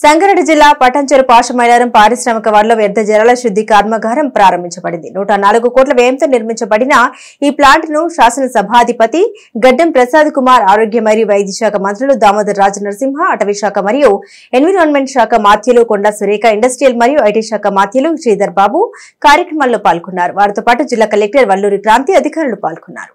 సంగారెడ్డి జిల్లా పటాన్చెరు పాశమైలారం పారిశ్రామిక వాడలో వ్యర్థ జలాల శుద్ధి కర్మాగారం ప్రారంభించబడింది. 104 కోట్ల వ్యయంతో నిర్మించబడిన ఈ ప్లాంట్ ను శాసనసభాధిపతి గడ్డం ప్రసాద్ కుమార్, ఆరోగ్య మరియు వైద్య శాఖ మంత్రులు దామోదర్ రాజ నరసింహ, అటవీ శాఖ మరియు ఎన్విరాన్మెంట్ శాఖ మాత్యులు కొండా సురేఖ, ఇండస్ట్రియల్ మరియు ఐటీ శాఖ మాత్యులు శ్రీధర్ బాబు కార్యక్రమాల్లో పాల్గొన్నారు. వారితో పాటు జిల్లా కలెక్టర్ వల్లూరి క్రాంతి అధికారులు పాల్గొన్నారు.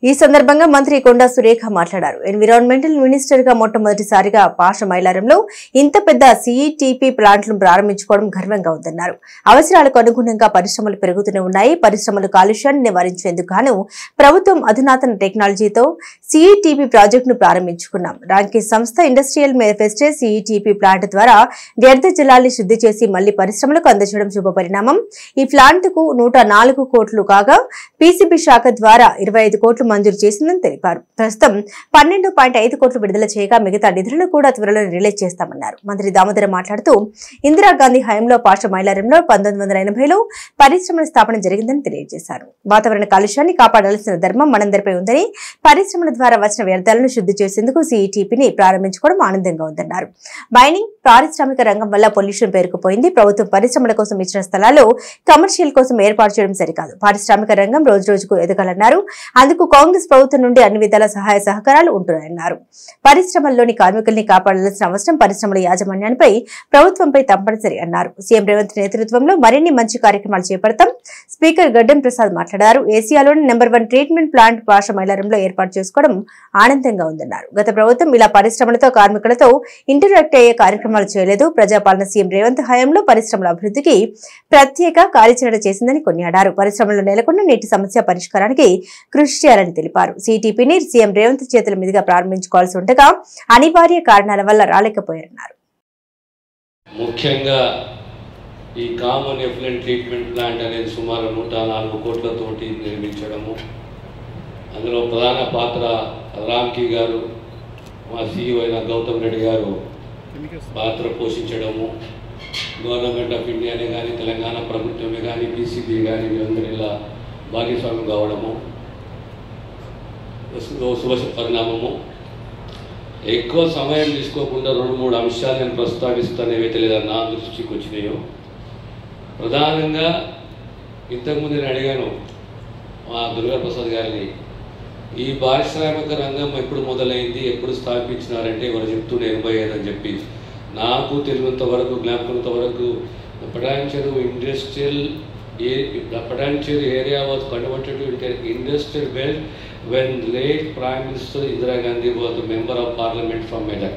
ఈ సందర్భంగా మంత్రి కొండా సురేఖ మాట్లాడారు. ఎన్విరాన్మెంటల్ మినిస్టర్ గా మొట్టమొదటిసారిగా పాశమైలారంలో ఇంత పెద్ద సిఈటిపి ప్లాంట్లను ప్రారంభించుకోవడం గర్వంగా ఉందన్నారు. అవసరాలకు అనుగుణంగా పరిశ్రమలు పెరుగుతూనే ఉన్నాయి. పరిశ్రమలు కాలుష్యాన్ని నివారించేందుకు గాను ప్రభుత్వం అధునాతన టెక్నాలజీతో సిఈటిపి ప్రాజెక్టును ప్రారంభించుకున్నాం. రాంకీ సంస్థ ఇండస్ట్రియల్ మేనిఫెస్టో సిఈటిపి ప్లాంట్ ద్వారా వ్యర్థ జలాల్ని శుద్ధి చేసి మళ్లీ పరిశ్రమలకు అందజేయడం శుభపరిణామం. ఈ ప్లాంట్ కు 104 కోట్లు కాగా పీసీబీ శాఖ ద్వారా 25 కోట్లు మంజూరు చేసిందని తెలిపారు. ప్రస్తుతం 12.5 కోట్లు విడుదల చేయగా మిగతా నిధులను కూడా త్వరలో రిలీజ్ చేస్తామన్నారు. మంత్రి దామోదర మాట్లాడుతూ ఇందిరాగాంధీ హయాంలో పాశమైలారంలో 1980లో పరిశ్రమల స్థాపన జరిగిందని తెలియజేశారు. వాతావరణ కాలుష్యాన్ని కాపాడాల్సిన ధర్మం మనందరిపై ఉందని, పరిశ్రమల ద్వారా వచ్చిన వ్యర్థాలను శుద్ధి చేసేందుకు సిఈటిపిని ప్రారంభించుకోవడం ఆనందంగా ఉందన్నారు. మైనింగ్, పారిశ్రామిక రంగం వల్ల పొల్యూషన్ పేరుకుపోయింది. ప్రభుత్వం పరిశ్రమల కోసం ఇచ్చిన స్థలాలు కమర్షియల్ కోసం ఏర్పాటు చేయడం సరికాదు. పారిశ్రామిక రంగం రోజు రోజుకు ఎదగాలన్నారు. అందుకు కాంగ్రెస్ ప్రభుత్వం నుండి అన్ని విధాల సహాయ సహకారాలు ఉంటున్నాయన్నారు. పరిశ్రమల్లోని కార్మికుల్ని కాపాడాల్సిన అవసరం పరిశ్రమల యాజమాన్యానిపై, ప్రభుత్వంపై తప్పనిసరి అన్నారు. సీఎం రేవంత్ నేతృత్వంలో మరిన్ని మంచి కార్యక్రమాలు చేపడతాం. స్పీకర్ గడ్డం ప్రసాద్ మాట్లాడారు. ఏసియాలోని నెంబర్ 1 ట్రీట్మెంట్ ప్లాంట్ పాశమైలారంలో ఏర్పాటు చేసుకోవడం ఆనందంగా ఉందన్నారు. గత ప్రభుత్వం ఇలా పరిశ్రమలతో, కార్మికులతో ఇంటరాక్ట్ అయ్యే కార్యక్రమాలు చేయలేదు. ప్రజాపాలన సీఎం రేవంత్ హయాంలో పరిశ్రమల అభివృద్ధికి ప్రత్యేక కార్యాచరణ చేసిందని కొనియాడారు. పరిశ్రమలో నెలకొన్న నీటి సమస్య పరిష్కారానికి కృషి చేయాలని తెలిపారు. సిటీపీని సీఎం రేవంత్ చేతుల మీదుగా ప్రారంభించుకోవాల్సి ఉండగా అనివార్య కారణాల వల్ల రాలేకపోయారన్నారు. ముఖ్యంగా ఈ కామన్ ఎఫ్లెంట్ ట్రీట్మెంట్ ప్లాంట్ అనేది సుమారు 104 కోట్లతోటి నిర్మించడము, అందులో ప్రధాన పాత్ర రామ్కీ గారు, మా సీఈఓ అయిన గౌతమ్ రెడ్డి గారు పాత్ర పోషించడము, గవర్నమెంట్ ఆఫ్ ఇండియానే కానీ, తెలంగాణ ప్రభుత్వమే కానీ, పీసీబీ కానీ వీళ్ళందరూ ఇలా భాగస్వామ్యం కావడము శుభ పరిణామము. ఎక్కువ సమయం తీసుకోకుండా 2-3 అంశాలు నేను ప్రస్తావిస్తాను, ఏవైతే లేదా నా దృష్టికి వచ్చినాయో. ప్రధానంగా ఇంతకుముందు నేను అడిగాను మా దుర్గా ప్రసాద్ గారిని, ఈ పారిశ్రామిక రంగం ఎప్పుడు మొదలైంది, ఎప్పుడు స్థాపించినారంటే వారు చెప్తూనే 85 అని చెప్పి. నాకు తెలిసినంత వరకు, జ్ఞాపకంత వరకు Patancheru Patanchere area was converted to industrial belt when late Prime Minister Indira Gandhi was the Member of Parliament from Medak.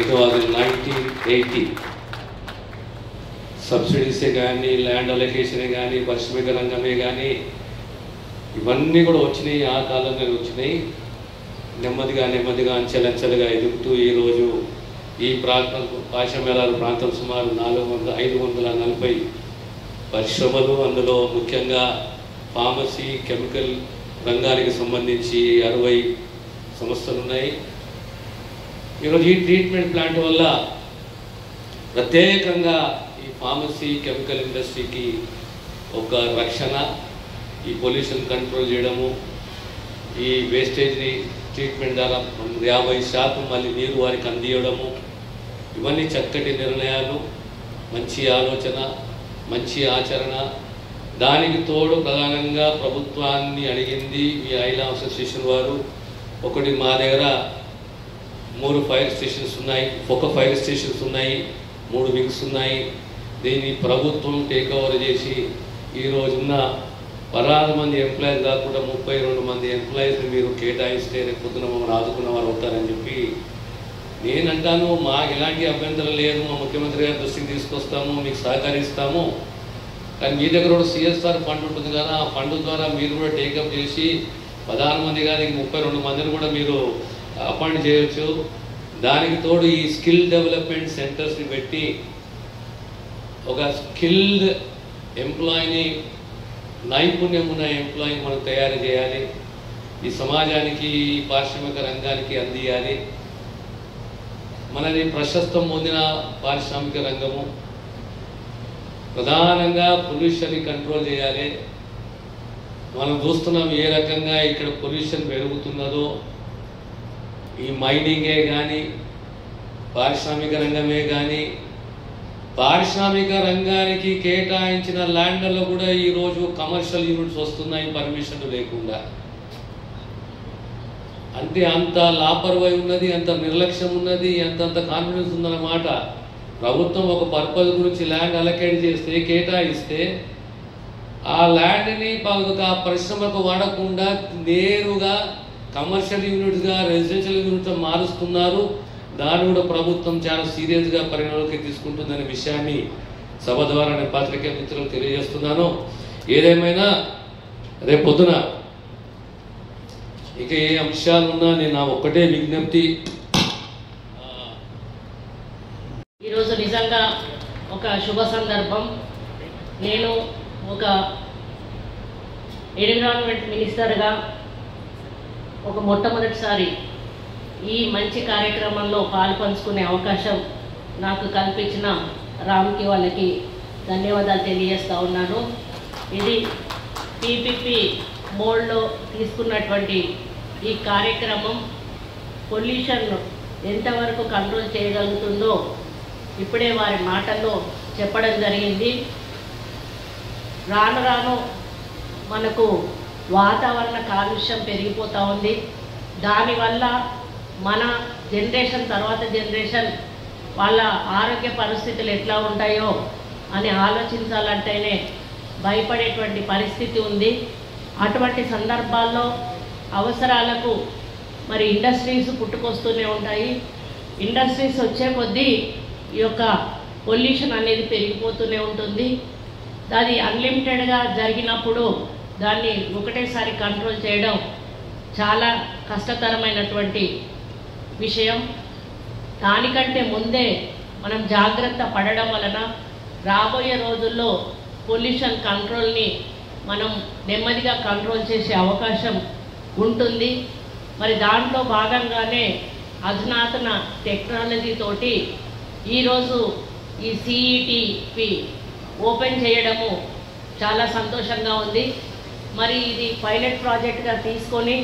It was in 1980. Subsidies కానీ, ల్యాండ్ అలొకేషన్ కానీ, పారిశ్రామిక రంగమే కానీ ఇవన్నీ కూడా వచ్చినాయి. ఆ కాలంలో వచ్చినాయి. నెమ్మదిగా అంచెలంచెలుగా ఎదుగుతూ ఈరోజు ఈ ప్రాంతం పాశమైలారం ప్రాంతం సుమారు 540 పరిశ్రమలు, అందులో ముఖ్యంగా ఫార్మసీ, కెమికల్ రంగానికి సంబంధించి 60 సంస్థలు ఉన్నాయి. ఈరోజు ఈ ట్రీట్మెంట్ ప్లాంట్ వల్ల ప్రత్యేకంగా ఈ ఫార్మసీ, కెమికల్ ఇండస్ట్రీకి ఒక రక్షణ, ఈ పొల్యూషన్ కంట్రోల్ చేయడము, ఈ వేస్టేజ్ని ట్రీట్మెంట్ ద్వారా 50% మళ్ళీ నీరు వారికి అందియడము, ఇవన్నీ చక్కటి నిర్ణయాలు, మంచి ఆలోచన, మంచి ఆచరణ. దానికి తోడు ప్రధానంగా ప్రభుత్వాన్ని అడిగింది ఈ ఐలా అసోసియేషన్ వారు. ఒకటి మా దగ్గర 3 ఫైర్ స్టేషన్స్ ఉన్నాయి, ఒక ఫైర్ స్టేషన్స్ ఉన్నాయి, 3 వింగ్స్ ఉన్నాయి. దీన్ని ప్రభుత్వం టేక్ ఓవర్ చేసి ఈరోజున్న 16 మంది ఎంప్లాయీస్ కాకుండా 32 మంది ఎంప్లాయీస్ని మీరు కేటాయిస్తే రేపు పొద్దున మమ్మల్ని ఆదుకున్న వారు అవుతారని చెప్పి నేనంటాను. మాకు ఎలాంటి అభ్యంతరం లేదు, మా ముఖ్యమంత్రి గారి దృష్టికి తీసుకొస్తాము, మీకు సహకరిస్తాము. కానీ మీ దగ్గర కూడా సిఎస్ఆర్ ఫండ్ ఉంటుంది కదా, ఆ ఫండ్ ద్వారా మీరు కూడా టేకప్ చేసి 16 మంది కానీ 32 మందిని కూడా మీరు అపాయింట్ చేయవచ్చు. దానికి తోడు ఈ స్కిల్ డెవలప్మెంట్ సెంటర్స్ని పెట్టి ఒక స్కిల్డ్ ఎంప్లాయీని, నైపుణ్యం ఉన్న ఎంప్లాయీని మనం తయారు చేయాలి. ఈ సమాజానికి, ఈ పారిశ్రామిక రంగానికి అందియాలి. మనది ప్రశస్తం పొందిన పారిశ్రామిక రంగము. ప్రధానంగా పొల్యూషన్ని కంట్రోల్ చేయాలి. మనం చూస్తున్నాం ఏ రకంగా ఇక్కడ పొల్యూషన్ పెరుగుతున్నదో. ఈ మైనింగే కానీ, పారిశ్రామిక రంగమే కానీ పారిశ్రామిక రంగానికి కేటాయించిన ల్యాండ్లలో కూడా ఈరోజు కమర్షియల్ యూనిట్స్ వస్తున్నాయి పర్మిషన్ లేకుండా. అంటే అంత లాపర్వాయి ఉన్నది, అంత నిర్లక్ష్యం ఉన్నది, అంత కాన్ఫిడెన్స్ ఉందన్నమాట. ప్రభుత్వం ఒక పర్పస్ గురించి ల్యాండ్ అలొకేట్ చేస్తే, కేటాయిస్తే ఆ ల్యాండ్ని ఆ పరిశ్రమకు వాడకుండా నేరుగా కమర్షియల్ యూనిట్స్గా రెసిడెన్షియల్ యూనిట్స్ మారుస్తున్నారు. దాన్ని కూడా ప్రభుత్వం చాలా సీరియస్గా పరిగణలోకి తీసుకుంటుందనే విషయాన్ని సభ ద్వారా నేను పత్రికా మిత్రులకు తెలియజేస్తున్నాను. ఏదేమైనా రేపు పొద్దున ఇక ఏ అంశాలున్నా నేను నా ఒక్కటే విజ్ఞప్తి, ఈరోజు నిజంగా ఒక శుభ సందర్భం. నేను ఒక ఎన్విరాన్మెంట్ మినిస్టర్గా ఒక మొట్టమొదటిసారి ఈ మంచి కార్యక్రమంలో పాల్పంచుకునే అవకాశం నాకు కల్పించిన రామ్కి వాళ్ళకి ధన్యవాదాలు తెలియజేస్తూ ఉన్నాను. ఇది పీపీపీ మోడ్లో తీసుకున్నటువంటి ఈ కార్యక్రమం పొల్యూషన్ ఎంతవరకు కంట్రోల్ చేయగలుగుతుందో ఇప్పుడే వారి మాటల్లో చెప్పడం జరిగింది. రాను రాను మనకు వాతావరణ కాలుష్యం పెరిగిపోతూ ఉంది. దానివల్ల మన జనరేషన్ తర్వాత జనరేషన్ వాళ్ళ ఆరోగ్య పరిస్థితులు ఎట్లా ఉంటాయో అని ఆలోచించాలంటేనే భయపడేటువంటి పరిస్థితి ఉంది. అటువంటి సందర్భాల్లో అవసరాలకు మరి ఇండస్ట్రీస్ పుట్టుకొస్తూనే ఉంటాయి. ఇండస్ట్రీస్ వచ్చే కొద్దీ ఈ యొక్క పొల్యూషన్ అనేది పెరిగిపోతూనే ఉంటుంది. అది అన్లిమిటెడ్గా జరిగినప్పుడు దాన్ని ఒకటేసారి కంట్రోల్ చేయడం చాలా కష్టతరమైనటువంటి విషయం. దానికంటే ముందే మనం జాగ్రత్త పడడం వలన రాబోయే రోజుల్లో పొల్యూషన్ కంట్రోల్ని మనం నెమ్మదిగా కంట్రోల్ చేసే అవకాశం ఉంటుంది. మరి దాంట్లో భాగంగానే అధునాతన టెక్నాలజీ తోటి ఈరోజు ఈ సిఈటిపి ఓపెన్ చేయడము చాలా సంతోషంగా ఉంది. మరి ఇది పైలట్ ప్రాజెక్ట్గా తీసుకొని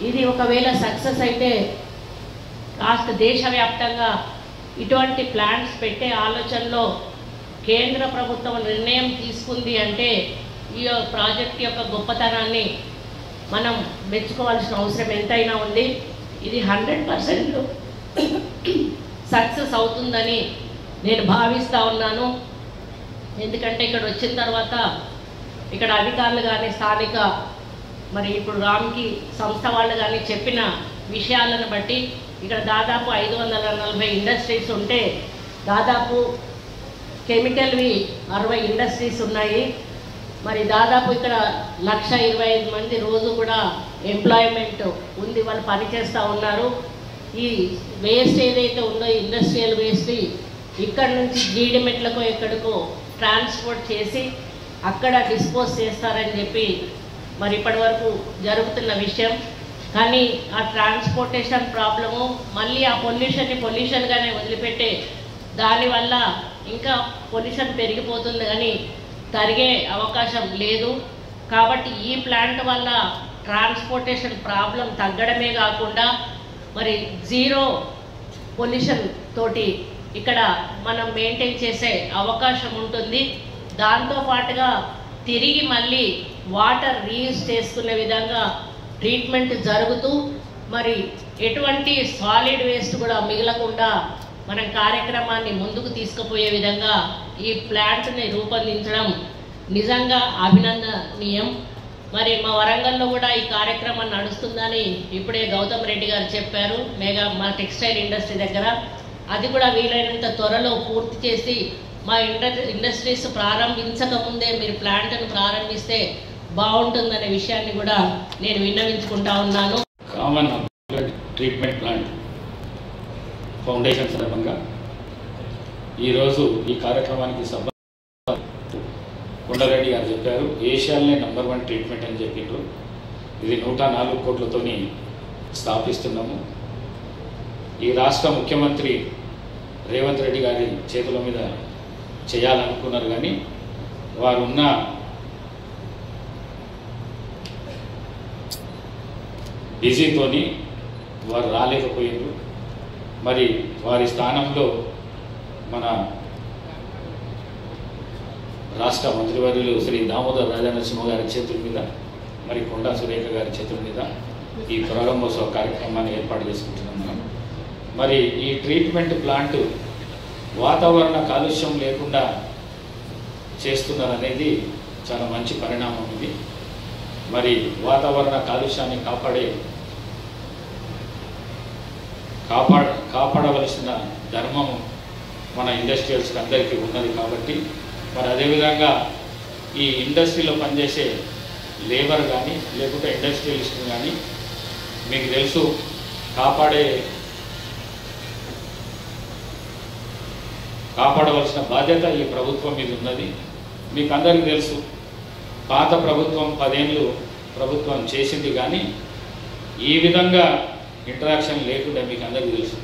ఇది ఒకవేళ సక్సెస్ అయితే కాస్త దేశవ్యాప్తంగా ఇటువంటి ప్లాంట్స్ పెట్టే ఆలోచనలో కేంద్ర ప్రభుత్వం నిర్ణయం తీసుకుంది అంటే ఈ ప్రాజెక్ట్ యొక్క గొప్పతనాన్ని మనం మెచ్చుకోవాల్సిన అవసరం ఎంతైనా ఉంది. ఇది 100% సక్సెస్ అవుతుందని నేను భావిస్తూ ఉన్నాను. ఎందుకంటే ఇక్కడ వచ్చిన తర్వాత ఇక్కడ అధికారులు కానీ స్థానిక మరి ఇప్పుడు రామ్కి సంస్థ వాళ్ళు కానీ చెప్పిన విషయాలను బట్టి ఇక్కడ దాదాపు 540 ఇండస్ట్రీస్ ఉంటే దాదాపు కెమికల్వి 60 ఇండస్ట్రీస్ ఉన్నాయి. మరి దాదాపు ఇక్కడ 125 మంది రోజు కూడా ఎంప్లాయ్మెంట్ ఉంది, వాళ్ళు పనిచేస్తూ ఉన్నారు. ఈ వేస్ట్ ఏదైతే ఉందో ఇండస్ట్రియల్ వేస్ట్ ఇక్కడ నుంచి జీడిమెట్లకో ఎక్కడికో ట్రాన్స్పోర్ట్ చేసి అక్కడ డిస్పోజ్ చేస్తారని చెప్పి మరి ఇప్పటి వరకు జరుగుతున్న విషయం. కానీ ఆ ట్రాన్స్పోర్టేషన్ ప్రాబ్లము మళ్ళీ ఆ పొల్యూషన్గానే వదిలిపెట్టే దానివల్ల ఇంకా పొల్యూషన్ పెరిగిపోతుంది కానీ తరిగే అవకాశం లేదు. కాబట్టి ఈ ప్లాంట్ వల్ల ట్రాన్స్పోర్టేషన్ ప్రాబ్లం తగ్గడమే కాకుండా మరి జీరో పొల్యూషన్ తోటి ఇక్కడ మనం మెయింటైన్ చేసే అవకాశం ఉంటుంది. దాంతోపాటుగా తిరిగి మళ్ళీ వాటర్ రీయూజ్ చేసుకునే విధంగా ట్రీట్మెంట్ జరుగుతూ మరి ఎటువంటి సాలిడ్ వేస్ట్ కూడా మిగలకుండా మనం కార్యక్రమాన్ని ముందుకు తీసుకుపోయే విధంగా ఈ ప్లాంట్ని రూపొందించడం నిజంగా అభినందనీయం. మరి మా వరంగల్లో కూడా ఈ కార్యక్రమం నడుస్తుందని ఇప్పుడే గౌతమ్ రెడ్డి గారు చెప్పారు. మా టెక్స్టైల్ ఇండస్ట్రీ దగ్గర అది కూడా వీలైనంత త్వరలో పూర్తి చేసి మా ఇండస్ట్రీస్ ప్రారంభించకముందే మీరు ప్లాంట్ను ప్రారంభిస్తే బాగుంటుందనే విషయాన్ని కూడా నేను విన్నవించుకుంటా ఉన్నాను. కామన్ ట్రీట్మెంట్ ప్లాంట్ ఫౌండేషన్ సందర్భంగా ఈరోజు ఈ కార్యక్రమానికి సభ కొండారెడ్డి గారు చెప్పారు, ఏషియాలోనే #1 ట్రీట్మెంట్ అని చెప్పిండ్రు. ఇది 104 కోట్లతోని స్థాపిస్తున్నాము. ఈ రాష్ట్ర ముఖ్యమంత్రి రేవంత్ రెడ్డి గారి చేతుల మీద చేయాలనుకున్నారు కానీ వారు ఉన్న బిజీతోని వారు రాలేకపోయారు. మరి వారి స్థానంలో మన రాష్ట్ర మంత్రివర్యులు శ్రీ దామోదర్ రాజనరసింహ గారి చేతుల మీద మరి కొండా సురేఖ గారి చేతుల మీద ఈ ప్రారంభోత్సవ కార్యక్రమాన్ని ఏర్పాటు చేసుకుంటున్నాం మనం. మరి ఈ ట్రీట్మెంట్ ప్లాంట్ వాతావరణ కాలుష్యం లేకుండా చేస్తున్నారనేది చాలా మంచి పరిణామం ఇది. మరి వాతావరణ కాలుష్యాన్ని కాపాడవలసిన ధర్మం మన ఇండస్ట్రియల్స్కి అందరికీ ఉన్నది కాబట్టి మరి అదేవిధంగా ఈ ఇండస్ట్రీలో పనిచేసే లేబర్ కానీ లేకుంటే ఇండస్ట్రియలిస్ట్ కానీ మీకు తెలుసు కాపాడవలసిన బాధ్యత ఈ ప్రభుత్వం మీద ఉన్నది. మీకు అందరికీ తెలుసు పాత ప్రభుత్వం 10 ఏళ్ళు ప్రభుత్వం చేసింది కానీ ఈ విధంగా ఇంటరాక్షన్ లేకుండా మీకు అందరికీ తెలుసు.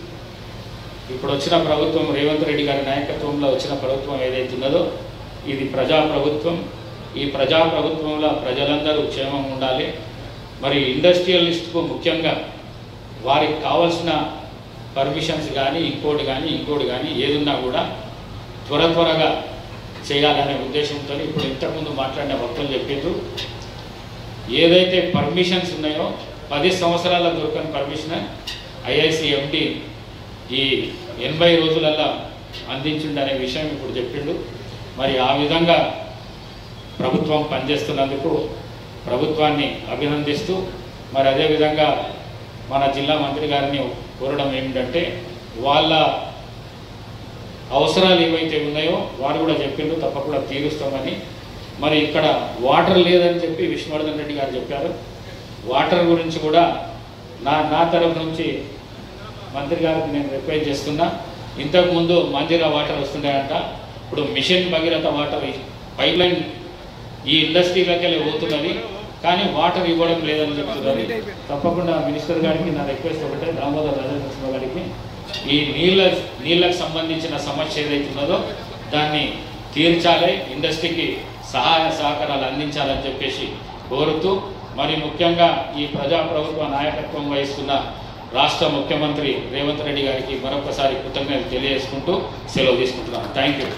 ఇప్పుడు వచ్చిన ప్రభుత్వం రేవంత్ రెడ్డి గారి నాయకత్వంలో వచ్చిన ప్రభుత్వం ఏదైతే ఉన్నదో ఇది ప్రజాప్రభుత్వం. ఈ ప్రజాప్రభుత్వంలో ప్రజలందరూ క్షేమంగా ఉండాలి. మరి ఇండస్ట్రియలిస్ట్కు ముఖ్యంగా వారికి కావాల్సిన పర్మిషన్స్ కానీ ఇంకోటి కానీ ఏదున్నా కూడా త్వరగా చేయాలనే ఉద్దేశంతో ఇప్పుడు ఇంతకుముందు మాట్లాడిన వక్తలు చెప్పిండ్రు. ఏదైతే పర్మిషన్స్ ఉన్నాయో 10 సంవత్సరాల దొరకని పర్మిషన్ ఐఐసి ఎండి ఈ 80 రోజులలో అందించిండనే విషయం ఇప్పుడు చెప్పిండు. మరి ఆ విధంగా ప్రభుత్వం పనిచేస్తున్నందుకు ప్రభుత్వాన్ని అభినందిస్తూ మరి అదేవిధంగా మన జిల్లా మంత్రి గారిని కోరడం ఏమిటంటే వాళ్ళ అవసరాలు ఏవైతే ఉన్నాయో వారు కూడా చెప్పిండ్రు తప్పకుండా తీరుస్తామని. మరి ఇక్కడ వాటర్ లేదని చెప్పి విష్ణువర్ధన్ రెడ్డి గారు చెప్పారు. వాటర్ గురించి కూడా నా తరఫు నుంచి మంత్రి గారికి నేను రిక్వెస్ట్ చేస్తున్నా. ఇంతకుముందు మందిరా వాటర్ వస్తుంటాయంట, ఇప్పుడు mission Bhagiratha water pipe line ఈ ఇండస్ట్రీలోకి వెళ్ళి పోతున్నది కానీ వాటర్ ఇవ్వడం లేదని చెప్తున్నది. తప్పకుండా మినిస్టర్ గారికి నా రిక్వెస్ట్ ఒకటే, దామోదర్ రాజనరసింహ గారికి ఈ నీళ్ళకు సంబంధించిన సమస్య ఏదైతే ఉన్నదో దాన్ని తీర్చాలి, ఇండస్ట్రీకి సహాయ సహకారాలు అందించాలని చెప్పేసి కోరుతూ మరి ముఖ్యంగా ఈ ప్రజాప్రభుత్వ నాయకత్వం వహిస్తున్న రాష్ట్ర ముఖ్యమంత్రి రేవంత్ రెడ్డి గారికి మరొకసారి కృతజ్ఞతలు తెలియజేసుకుంటూ సెలవు తీసుకుంటున్నాను. Thank you.